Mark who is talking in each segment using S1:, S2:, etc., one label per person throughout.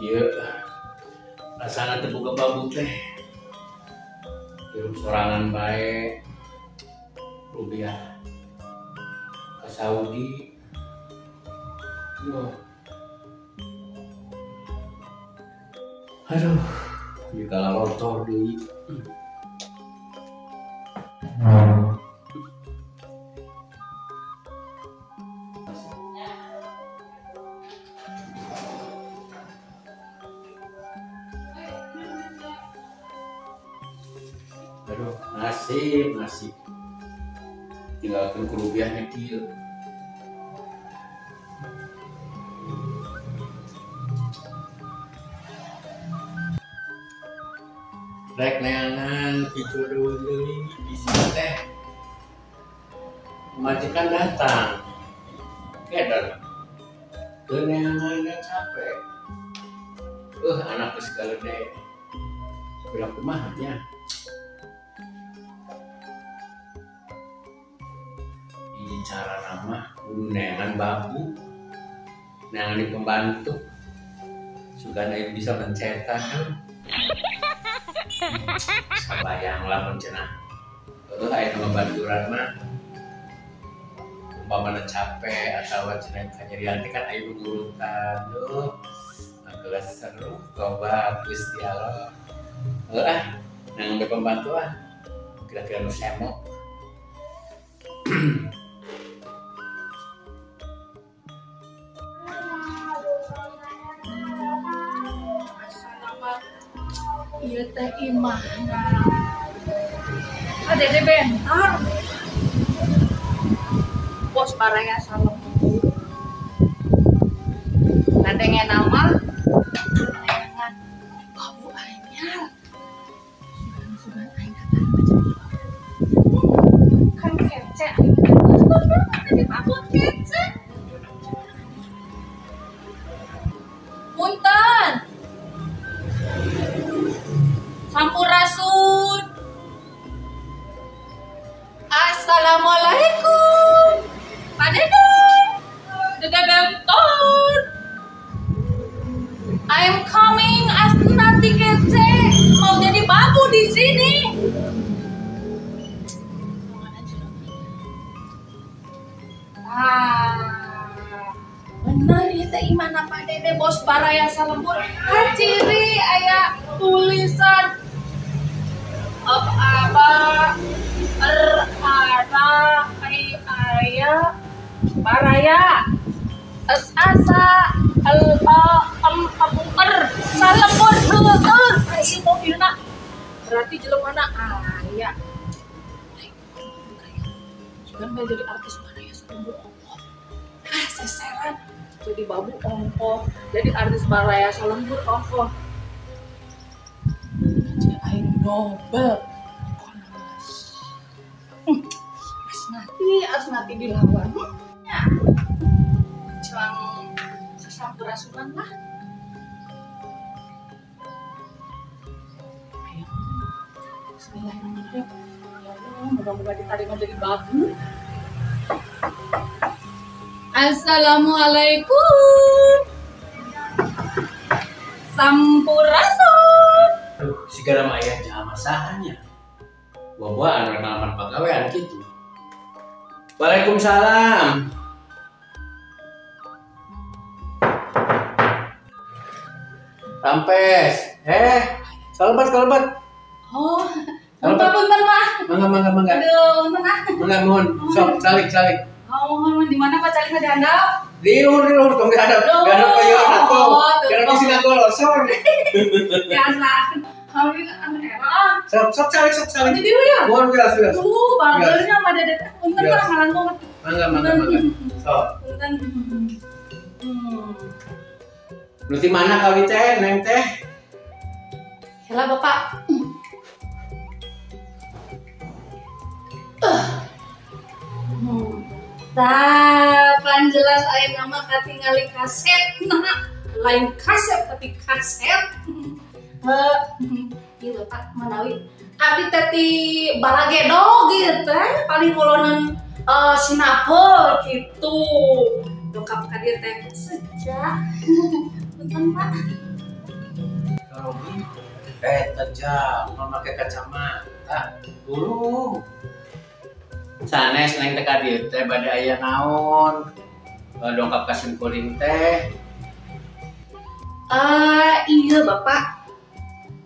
S1: Iya, rasanya terbuka babu teh. Hirup sorangan baik, rupiah ke Saudi. Aduh, jika lotor deui. Aduh, nasib. Tinggalkan kerugiannya kieu. Rek neangan picu deui di sini teh. Majikan datang. Keder. Keneangannya capek. Anak segala deh. Bilang kumahnya. Cara nama kudu neangan babu, neangan di pembantu, suka naik bisa mencetak kan? Sabayang lah mencenah. Ayo nama banturan mah, umpamana capek atau cenah kanyerian kan ayo urutan, kelas seru, coba Gusti Allah. Neangan di pembantu kira-kira nu semok.
S2: Iya teh imahna ada di bentar bos baraya salam nadenge nama neangan babu anyar sugan aing kan kece jadi babu kece punten Sampurasun. Assalamualaikum. Pak Dede. Dede Benton. I'm coming as nanti kece mau jadi babu di sini. Bener ya teh imana Pak Dede bos baraya salempur. Kan ciri aya tulisan apa ayah baraya asa salempur ayo mobilna berarti jelemana aya kan jadi artis baraya salempur ongkoh seseran jadi babu ongkoh jadi artis baraya salempur ongkoh aing Nobel Asnati dilawan ya. Cuang makan lah. Ayo. Bismillahirrahmanirrahim. Ya Allah, moga-moga diterima jadi babu. Assalamualaikum. Sampurasun.
S1: Aduh, si garam ayah jangan masakannya. Buah-buahan rekaman pegawaian gitu. Waalaikumsalam. Rampes. Kalebat.
S2: Oh, punten Pak.
S1: Mangga.
S2: Aduh, punten ah.
S1: Mangga mohon. Sok calik.
S2: Oh, di mana Pak calik di handap?
S1: Di luhur tong dihandap. Dihandap kayak atuh. Kira kira sina golosor.
S2: Biasa. Kamu ini anak era.
S1: Sok calik.
S2: Jadi dulu ya.
S1: Mohon bilas.
S2: Bagelnya sama Dede. Punten Pak, ngalan banget.
S1: Mangga. Sok.
S2: Punten.
S1: Nu di mana kali teh, Neng teh?
S2: Yalah Bapak. Pan jelas aya nama katingali kaset. Nah, lain kaset tapi kaset. Ieu Bapak manawi abdi teh ti Balagedo gitu paling kolonan Sinapol gitu. Lengkap ka dieu teh sejak. Punten Pak.
S1: Kalau gitu, tajam, memakai kacamata dulu. Sanes neng teh ka dieu teh bade aya naon? Dongkap ka simkuring teh.
S2: Iya Bapak.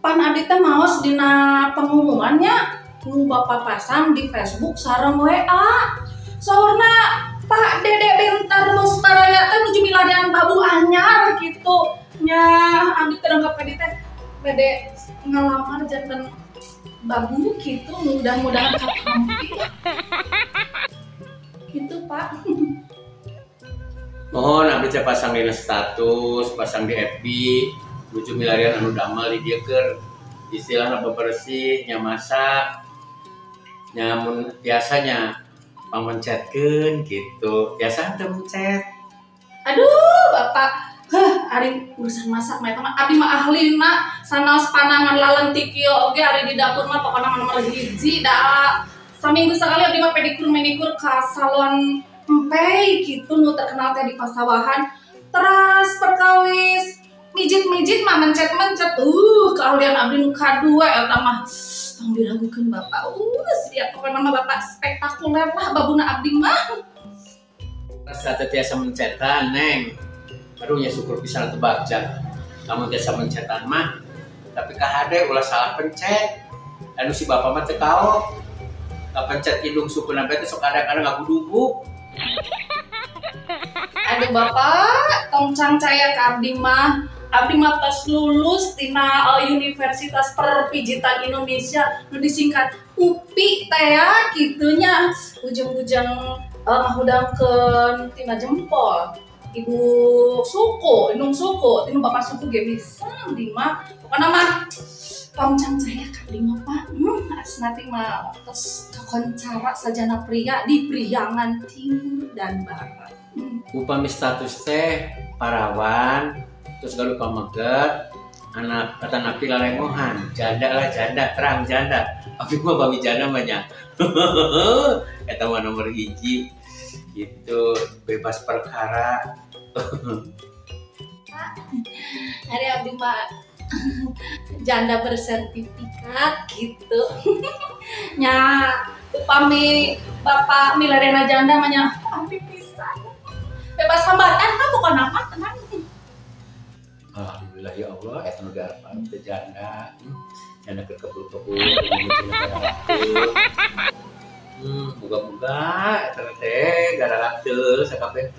S2: Pan abdi teh maos dina pengumumannya nu Bapak pasang di Facebook sareng WA. Saurna Pak Dede bentar Mus Baraya teh nuju milarian babu anyar gitu. Nya abdi teh dongkap ka dieu teh bade ngalamar janten babu gitu, mudah-mudahan katampi. Gitu Pak.
S1: Mohon abdi teh pasang dina status, pasang di FB, nuju milarian anu damal di dieu keur istilahna bebersih, nya masak, nyamun biasanya pamencetkeun gitu. Biasa teu mencet.
S2: Aduh Bapak, ari urusan masak mah eta mah abdi mah ahlina, sanaos panangan lalentik kieu oge ari di dapur mah pokona nomor hiji da. Saminggu sekali abdi mah pedikur manikur ka salon empey gitu nu terkenal teh di pasawahan. Teras perkawis mijit mah mencet keahlian abdi nu kadua eta mah tong diragukeun Bapak. Siap pokona mah Bapak spektakuler lah babuna abdi mah.
S1: Rasa teh tiasa mencetan, Neng. Aduh ya syukur bisa tebakja. Namun tiasa mencetan mah, tapi kahade ulah salah pencet. Anu si bapak mah teu kaok. Pencet hidung suku nabe teh sok kadang-kadang ngagudubuk.
S2: Aduh Bapak, tong cangcaya ka abdi mah. Abdi mah tos lulus tina Universitas Perpijitan Indonesia nu disingkat UPI teh ya kitunya. Ujung-ujung ngahudangkeun tina jempol. Ibu suku, indung suku, tinu bapak suku ge bisa di mah. Pokona mah tongcang saya ka di mah Pak. Asna teh mah tos kakoncara sajana pria di Priangan Timur dan Barat.
S1: Upami status teh parawan, terus galuh pameget, anak kata napi lalengohan, janda terang janda. Tapi mah babi janda banyak. Eta mah nomor hiji. Gitu, bebas perkara.
S2: Hari abdi mah janda bersertifikat gitu. Nya upami bapak milarena janda mah nya abdi pisan. Bebas hambatan mah bukan apa tenang.
S1: Alhamdulillah ya Allah, eta nu garapan teh janda. Janda keur kebul-kebul, moga-moga eta teh gara-gara teu sakabeh.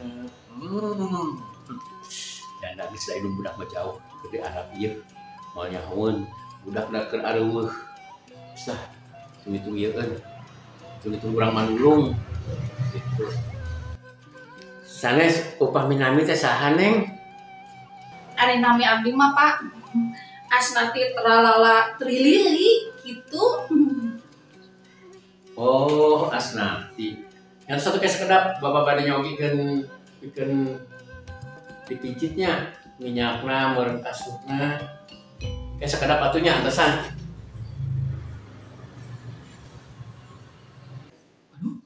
S1: Janda geus da indung budak mah jauh ke di Arab ieu. Moal nyahoeun budak-budak keur areuweuh. Sah, tuluy-tuluy yeueun. Tuluy-tuluy urang manulung. Gitu. Sanes upah minami teh saha, Neng?
S2: Ari nami abdi mah Pak asna ti tralala trilili gitu.
S1: Oh, Asnati. Yang satu kayak sekedap bapak badannya oke bikin dipijitnya. minyakna meureun kasutna kayak sekedap atunya antesan.
S2: Aduh,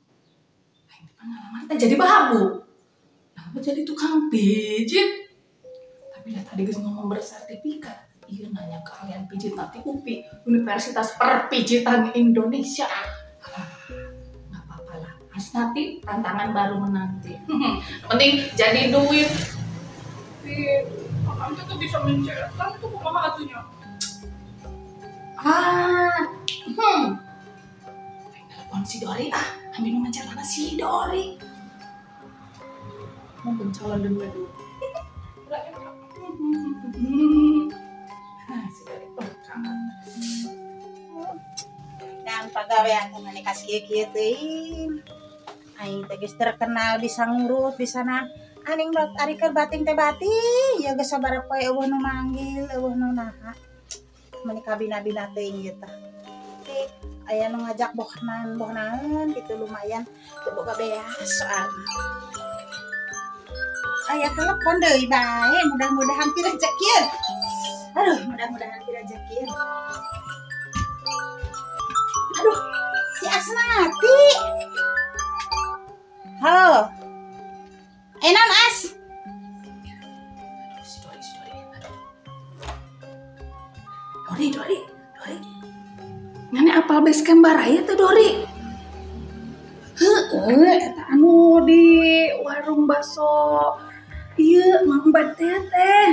S2: aing pengalaman teh jadi babu. Nah, jadi tukang pijit. Tapi lah tadi geus ngomong bersertifikat. Iya nanya ke kalian pijit nanti UPI, Universitas Perpijitan Indonesia. Nggak apa-apa lah, harus nanti tantangan baru menanti. Penting jadi duit. Tapi tuh bisa mencetak tuh kumaha atunya. Telepon si Dori ambil nomor celana si Dori. Mau pencalon dan baru.
S3: Dan pagawean teman kasih kieu teuing. Aing teh geus terkenal bisa ngurus bisa na. Aning ari keur bating teh bating, ya geus sabaraha poe eueuh nu manggil, eueuh nu naha. Mani kabina-bina teuing ieu tah. Aya nu ngajak bohnan gitu lumayan teu boga beas soalna. Aya telepon deui bae, mudah-mudahan ti rezeki. Aduh, mudah-mudahan ti rezeki. Aduh, si Asnati. Halo. Enan As.
S2: Dori. Ngane apal base camp baraya teh Dori? Heueuh, eta anu di warung baso. Ieu Mang Bate teh.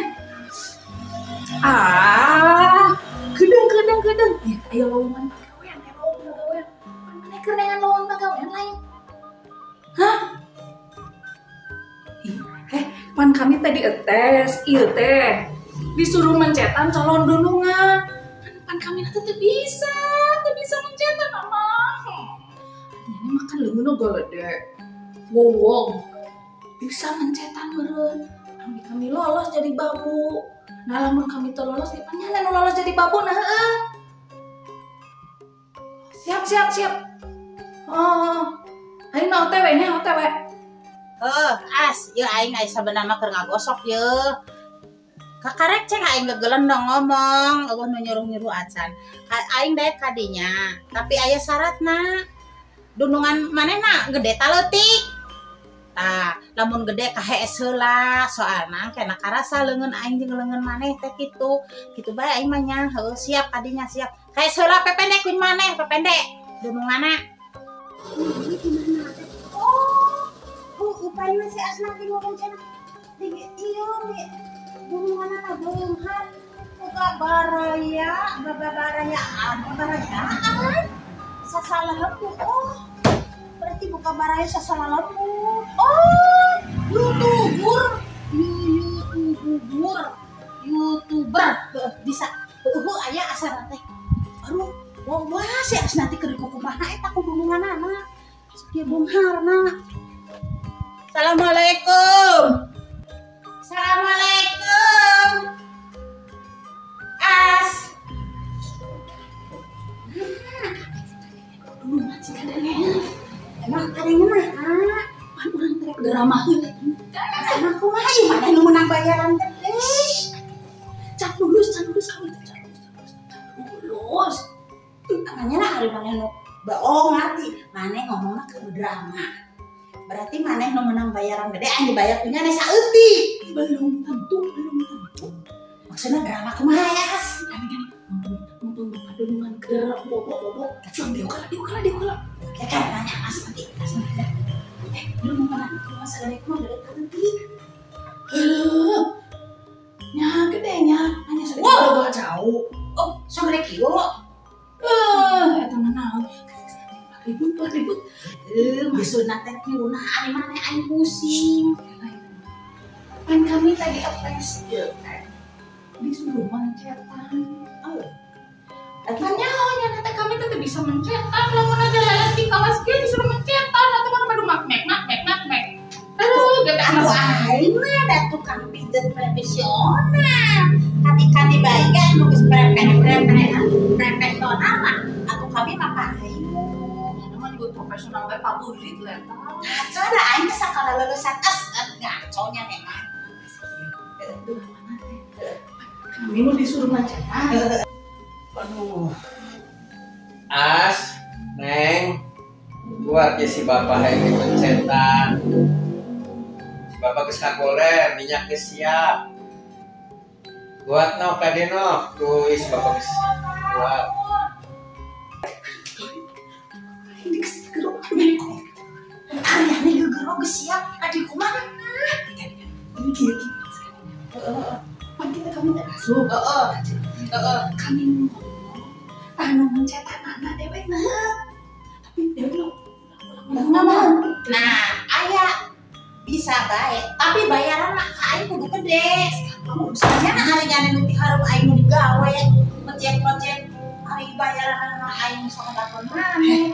S2: Kedeng. Ya, aya lowongan pagawean. Mana keur dengan lowongan pagawean lain? Hah? Pan kami tadi etes, ieu teh disuruh mencetan calon dunungan. Pan kami nanti teu bisa mencetan mah. Ini makan leungeun gede. Wowong bisa mencetan meureun. Kami lolos jadi babu. Nah lamun kami teu lolos di panjang nu lolos jadi babu nah heueuh. Siap. Oh. Aing OTW nya OTW.
S3: As, ieu aing aya sabenerna keur ngagosok yeuh. Kakarek cek aing gegelendong ngomong, eueuh nu nyuruh-nyuruh acan. Aing daek kadinya, tapi aya syaratna. Dunungan manehna gede ta leutik. Tah, lamun gede kahees heula, soalna kena karasa leungeun aing jeung leungeun maneh teh kitu. Kitu bae aing mah nya, heuh siap kadinya siap. Kahees heula pependek kuing maneh, pependek. Dununganna. Upaya si Asnati ngomong cenah. Iya, dununganna beunghar. Babarayaan. Sasalahan tuh. Oh. Berarti buka baraya sasalahan. Oh, YouTuber. Bisa. Aya asal teh. Aduh, wah si Asnati keur kumaha eta ku dununganna. Sakieu beungharna. Assalamualaikum. As.
S2: Dulu masih kadangnya.
S3: Emang kadangnya mah.
S2: Pan urang teh drama heula.
S3: Drama kumaha ieu maneh nu menang bayaran teh.
S2: Can lulus kami teh. Lulus.
S3: Namanya lah hari maneh nu bohong ngerti. Maneh ngomongna ke drama. Berarti maneh nu menang bayaran gede anu dibayar punya nya saeutik.
S2: Belum tentu.
S3: Maksudnya drama kumaha ya, As?
S2: Gini. Mumpung padunungan keur bobo. Cuman diukala.
S3: Ya kan nanya Mas nanti. Lu mau mana? Kalau Assalamualaikum dari tadi.
S2: Nya gedenya hanya sedikit jauh.
S3: Oh, sampai kilo.
S2: Eta mah naon? Ribut.
S3: Maksudna teh nyuruhna ani maneh aing pusing.
S2: Pan kami tadi apes disuruh mencetan.
S3: Oh.
S2: Tanya nanti kami tetap bisa mencetan. Lamun ada lalat di kawas dia disuruh mencetan. Atau mana baru makmek. Aduh, gede
S3: Aku aing mah ada tukang pijet profesional. Kati-kati bae kan nu geus prepeh donama. Aku kami mah paling.
S2: Nama juga profesional bae pabulit lah.
S3: Ngaco da aing teh sakala lulusan ngaconya memang.
S2: Aduh, mana minggu disuruh ngecenah.
S1: Aduh. As, Neng, buat ya si bapak yang dipencetan. Si bapak geus kagoler, minyak geus siap. Buat no kadeno, tuh si bapak geus buat.
S3: Ini kegerok Ariane gegerok geus siap adik kumaha. Ini gini.
S2: Kita kami tak masuk. Kami anu mencetak anak dewek tapi dewek lo nggak mau.
S3: Nah, aya bisa baik, tapi bayaran mah aing kudu gede. Urusannya ariane nu dihareup aing nu digawe, ngecek-ngecek ari bayaran aing sok ngakon maneh.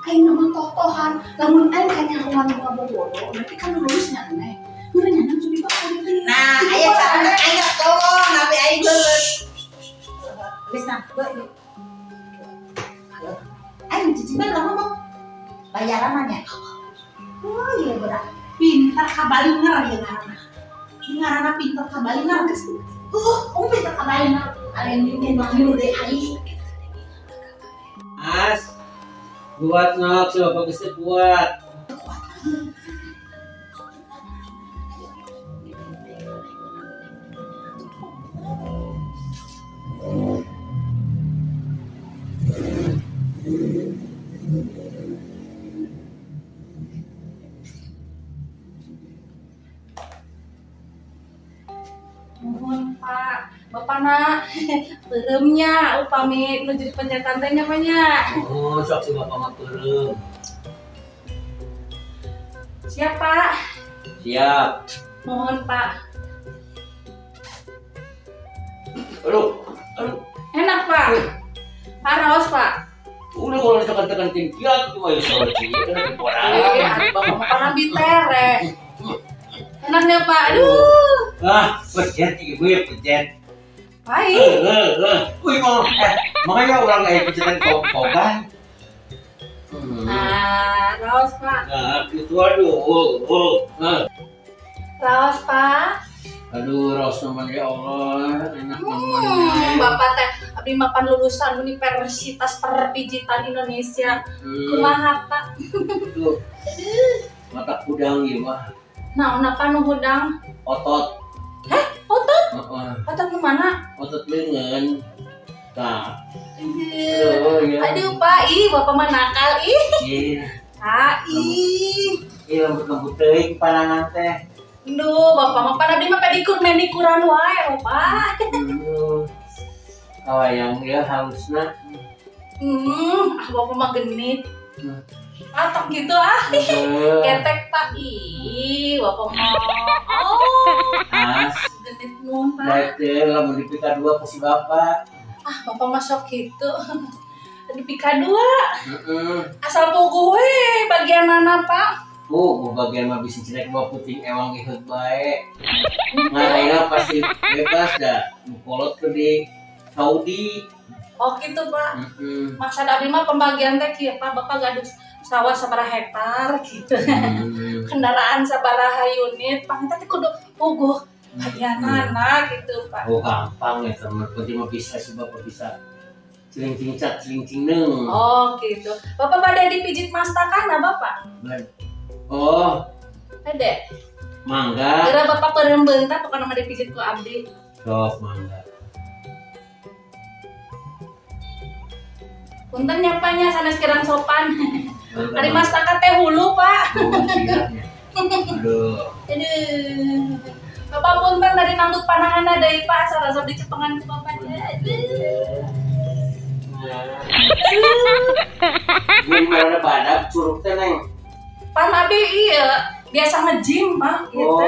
S2: Aing nama totohan, namun aing hanya ruang bodoh, berarti kan lulusnya aneh. Udah nyanyi sudah bakal diri.
S3: Nah, aya carana aing tolong tapi aing leuleus. Geus nah, beuh. Aing ciciban lah ngomong. Bayaran nya. Oh iya berat. Pintar kabalinger ya ngaranna. Ngaranna pintar kabalinger geus. Pintar kabalinger. Aya ini mah de aing.
S1: As, buat nok, si bapak geus buat.
S2: Mohon Pak, Bapak nak, beremnya upami menuju pencetan teh nya banyak.
S1: Oh, sok si bapak mah peureum.
S2: Siap Pak.
S1: Siap.
S2: Mohon Pak.
S1: Aduh.
S2: Enak Pak. Paros Pak.
S1: Udah kalau tekan-tekan tinggian cuma ya soal
S2: Bapak makan biter. Enaknya Pak. Aduh.
S1: Pencet ibu ya pencet.
S2: Baik.
S1: Wih mau, makanya orang kayak pencetan koban.
S2: Nah, raos Pak.
S1: Nah, gitu aduh.
S2: Raos Pak.
S1: Aduh, raos teman ya Allah, enak teman.
S2: Bapak teh abdi mapan lulusan Universitas Perpijitan Indonesia. Kumaha Pak?
S1: Tuh, mata kudang ya mah.
S2: Nah, kenapa nu hudang?
S1: Otot.
S2: Otot? Otot gimana?
S1: Otot lengan. Nah.
S2: Aduh Pak, Bapak mah nakal
S1: Iya. Lembut-lembut teuing panangan teh.
S2: Duh, Bapak mah pada abdi mah pedikur medikuran wae, Pak.
S1: Kawayang ya halusna.
S2: Bapak mah genit. Atok gitu ketek Pak. Bapak mah.
S1: As.
S2: Genit nuhun Pak.
S1: Baik teh lamun dipika 2 ku si bapak.
S2: Bapak masuk gitu. Dipika 2. Asal puguh we bagian mana Pak?
S1: Bagian mah bisa jelek bawa puting emang ikut baik. Ngaraina pasti bebas dah. Mukolot ke di Saudi.
S2: Oh gitu Pak. Maksud abdi mah pembagian teh kieu Pak, Bapak gaduh sawah sabaraha hektar gitu. Kendaraan sabaraha unit, Pak teh kudu puguh bagianana gitu Pak.
S1: Oh gampang ya teman, penting mah bisa sih bapak bisa. Ciling-ciling cat, ciling-ciling neng.
S2: Oh gitu. Bapak pada dipijit mastakan nah Bapak?
S1: Oh.
S2: Ade.
S1: Mangga.
S2: Kira Bapak peureum beuntak pokona mah dipijit ku abdi.
S1: Sok mangga.
S2: Punten nyapanya sanes kirang sopan. Ari mastakan teh hulu Pak.
S1: Aduh.
S2: Bapak punten dari nambut pananganna deui Pak, sarasap dicepengan ku Bapak.
S1: Gimana badak curug teh neng?
S2: Pan abdi iya biasa nge-gym Pak gitu.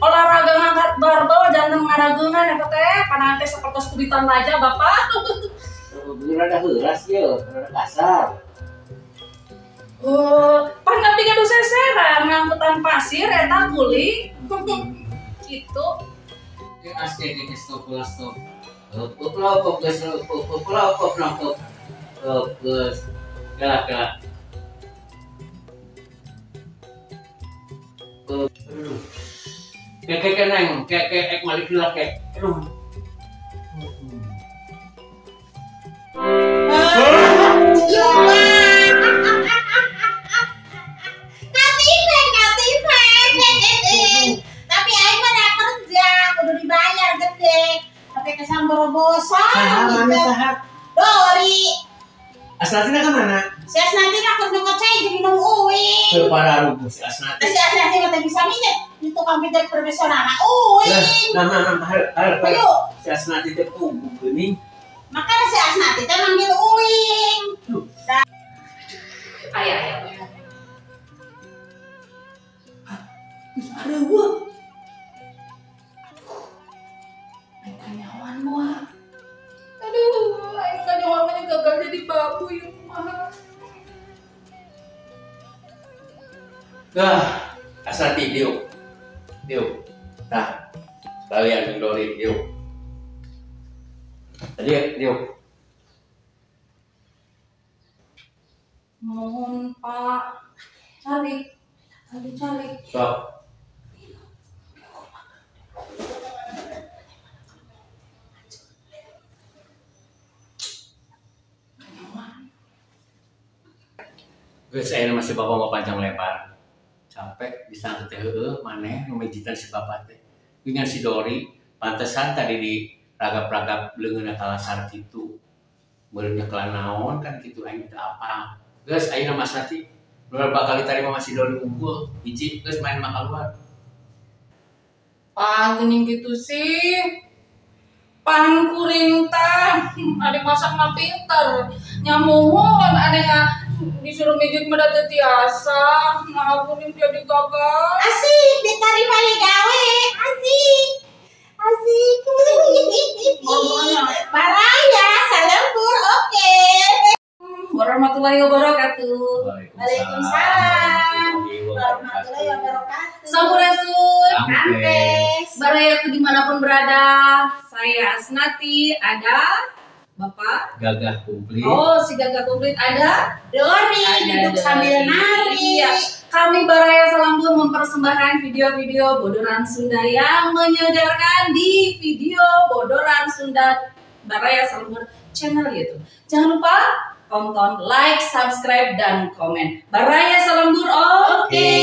S2: Olahraga ngangkat barbel jangan ngarageungan eta teh panangan teh sapertos kubitan raja Bapak.
S1: Rada heuras ieu, rada kasar.
S2: Pan abdi gaduh seseran ngangkutan pasir eta kuli. Gitu.
S1: Asli di stop. Galak. Kayak keneng, kayak malik hilak kayak. Aduh.
S3: Tapi aing mah udah kerja, kudu dibayar gede. Tapi kesan borobosan.
S1: Saha mana saha?
S3: Dori.
S1: Asnatina ka mana?
S3: Si Asnati nak kerja kecai jadi nung uwing.
S1: Teu pararuguh si Asnati.
S3: Si Asnati mah teh bisa minjem di tukang pijat profesional uwing.
S1: Nah,
S3: Ayo.
S1: si Asnati teh pugu geuning.
S3: Makanya si Asnati teh manggil uwing.
S2: Ayah. Ada gua. Aing kanyawan moal. Aduh, aing kanyawan mah gagal jadi babu ya kumaha.
S1: Asnati diuk. Tah. Kalian Dori diuk. Tadi diuk.
S2: Mohon Pak. Calik.
S1: Sok. Guys, saya masih bapak mau panjang lebar. Capek disangka teh maneh memijitan si bapak teh. Dengan si Dori, pantesan tadi di ragap-ragap leungeunna kalasar kitu. Beureunya kelan naon kan kitu aing teh apa. Guys, ayeuna Mas Nati beberapa kali tadi mama si Dori kumpul, hiji guys main makan luar.
S2: Geuning gitu sih. Pan kuring teh, ada masak mah pinter. Nyamuhun ada disuruh mijit mah teu tiasa. Nah kuring jadi gagal.
S3: Asik, ditari mari gawe. Asik.
S2: Ngomongnya.
S3: Baraya, salembur, oke.
S2: Warahmatullahi wabarakatuh.
S3: Waalaikumsalam. Warahmatullahi wabarakatuh.
S2: Sampurasun.
S3: Kampes.
S2: Barayaku dimanapun berada. Saya Asnati, ada Bapak.
S1: Gagah kumplit.
S2: Oh, si Gagah Kumplit ada.
S3: Dori duduk sambil nari.
S2: Iya. Kami Baraya Salambur mempersembahkan video-video Bodoran Sunda yang menyegarkan di video Bodoran Sunda Baraya Salambur channel YouTube. Jangan lupa tonton, like, subscribe, dan komen. Baraya Salambur, oke.